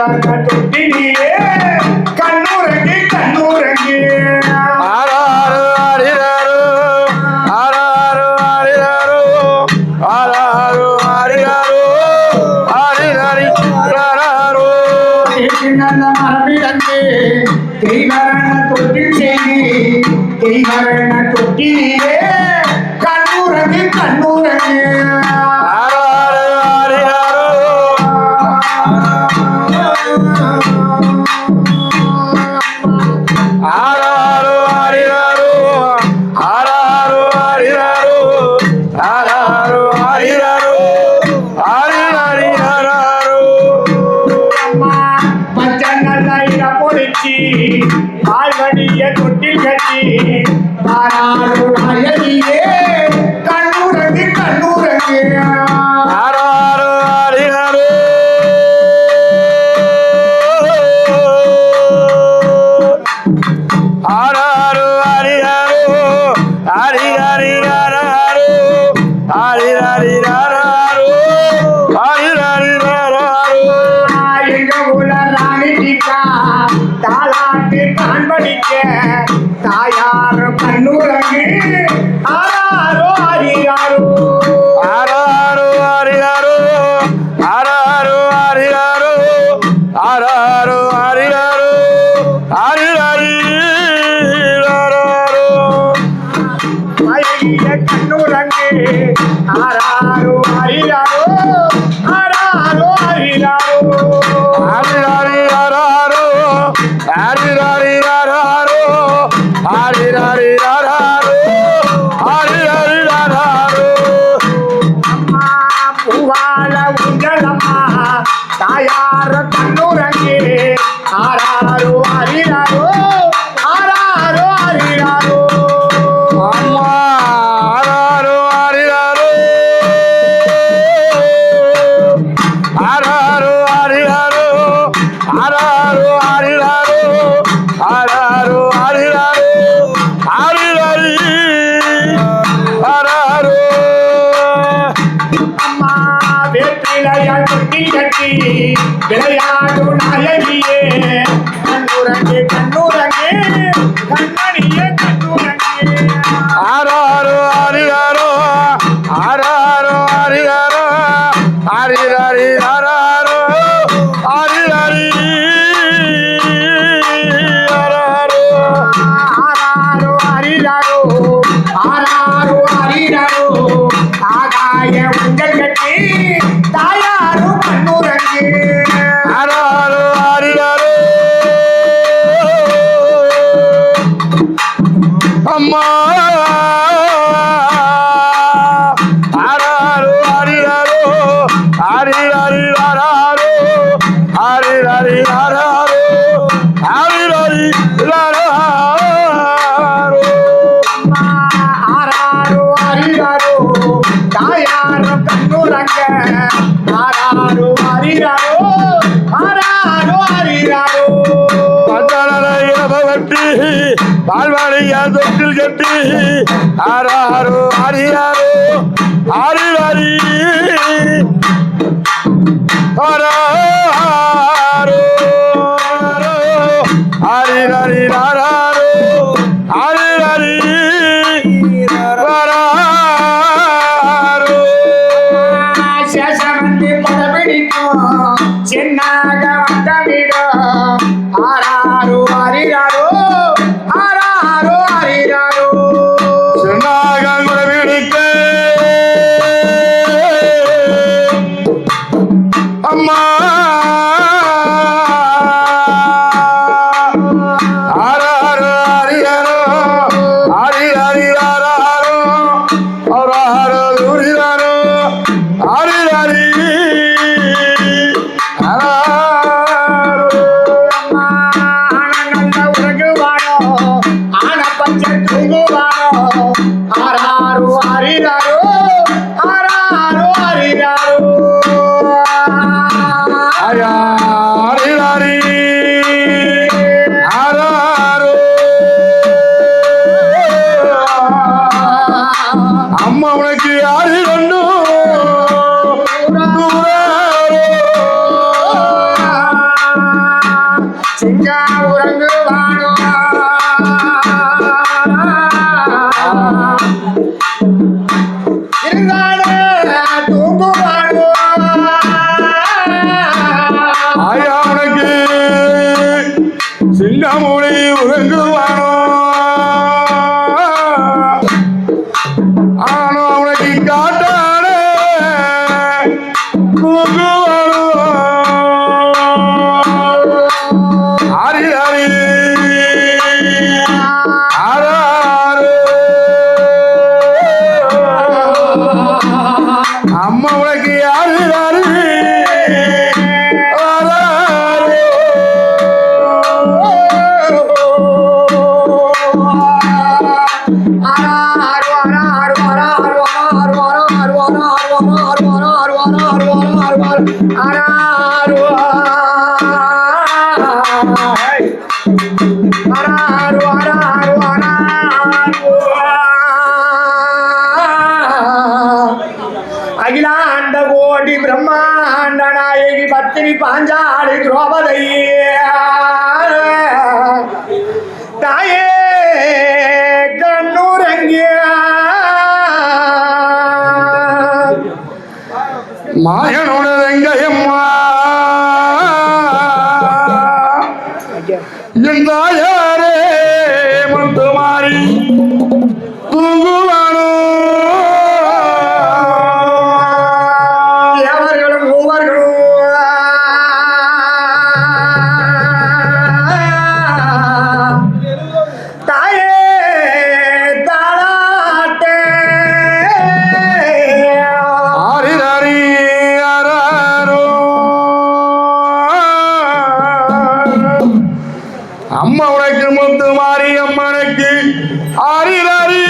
தொட்டிலே கண்ணுரங்கி கண்ணுரங்கி ஆராரு ஆரிராரு ஆராரு ஆரிராரு ஆராரு ஆரிராரு ஆரிராரி ஆராரு நல்ல மரபிழந்து தெய்வரண தொட்டில் செய்தி தெய்வரண தொட்டிலே கண்ணுரங்கி கண்ணுரங்கி ஆராரு ஆரிராரு ஆராரு ஆரிராரு ஆராரு ஆரிராரு ஆராரு ஆரிராரு ஆரிராரி ஆராரு பச்சை பொடிச்சி பால்வடிய தொட்டில் கட்டி ஆராரு அயலியே கண்ணுரங்கி கண்ணுரங்கி ஆராரு ஆரிராரு ஆராரு ஆரிராரு ஆரிராரி ஆராரு ஆரிராரி ஆராரு ஆரிராரி ஆராரு எங்க ஊர ராணி டீக்கா தாலாட்டு காண்படிக்க தாயார் கண்ணுரங்கி ஆராரோ ஆரியாரோ ஆராரு ஆரிராரு ஆராரு ஆரிராரு ஆராரு ஆரிராரு ஆரிராரி ஆராரு அழகிய கண்ணுரங்கி ஆராரோ ஆரியாரோ ஆராரோ ஆரியாரோ ஆரிராரி ஆராரு ஆரிராரி ஆராரு ஆரிராரி ஆராரு ஆரிராரி ஆராரு அம்மா பூவால உங்களம்மா தாயார் கண்ணுரங்கி ஆராரோ ஆரியாரோ ஆராரோ ஆரியாரோ அம்மா ஆராரு ஆரிராரு ஆராரு ஆரிராரு ஆராரு ஆரிராரு ஆராரு ஆரிராரு ஆரிராரி ஆராரு அம்மா வேப்பிலையால் தொட்டி கட்டி விளையாடு நாயகியே கண்ணுரங்கி கண்ணுரங்கி கண்மணியே கண்ணுரங்கி ஆராரு ஆரிராரு ஆராரு ஆரிராரு ஆரிராரி ஆராரு ஆரிராரி ஆராரு ஆராரோ ஆரிராரோ ஆராரோ ஆரிராரோ ஆகாய உங்கள் கட்டி தாயாரோ கண்ணுரங்கி ஆராரு ஆரிராரு அம்மா ஆராரு ஆரிராரு ஆரிராரி ஆராரு ஆரிராரி ஆராரு ஆரிராரி ஆராரு அம்மா ஆராரோ ஆரிராரோ தாயாரோ கண்ணுரங்க ஆராரோ ஆரிராரோ ஆராரோ ஆரிராரோ கட்டி பால்வாடியா தொட்டில் கட்டி ஆராரு ஆரியாரு ஆரிராரி ஆராரு ஆரிராரி ஆராரு ஆரிராரி ஆராரு சேஷவந்தி படபிடிக்கும் சின்னாக வட்டமிடும் ஆராரோ ஆரிராரோ ஆராரோ ஆரிராரோ சின்னாகங்குட வீடுக்க அம்மா இருந்தாலே தூங்குவானோ ஆயா உனக்கு சிங்கமொழி உறங்குவானோ ஆனோ அவனுக்கு காட்டானே தூங்குவானோ ஹரி ஹரி ஆராரோ அம்மா உனக்கு யாரு யாரு அகிலாண்ட கோடி பிரம்மாண்ட நாயகி பத்தினி பாஞ்சாலி திரௌபதி தாயே கண்ணுரங்கிய மாயனோட வெங்கையம்மா என் தாயாரே மந்து மாறி தூங்குவானோ எவர்களும் மூவர்களும் தாயே தாளாட்டே ஆரிரரி ஆராரோ அம்மா உனக்கு முத்து மாறி அம்மனுக்கு ஆரிரரி